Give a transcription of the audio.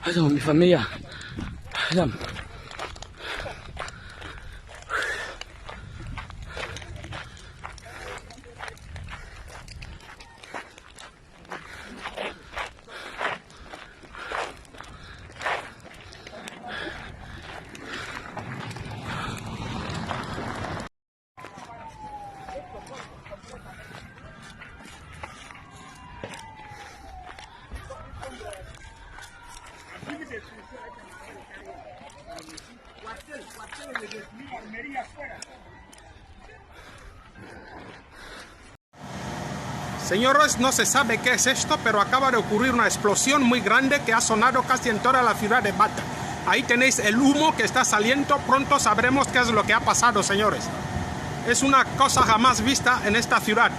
Mi familia. Señores, no se sabe qué es esto, pero acaba de ocurrir una explosión muy grande que ha sonado casi en toda la ciudad de Bata. Ahí tenéis el humo que está saliendo, pronto sabremos qué es lo que ha pasado, señores. Es una cosa jamás vista en esta ciudad.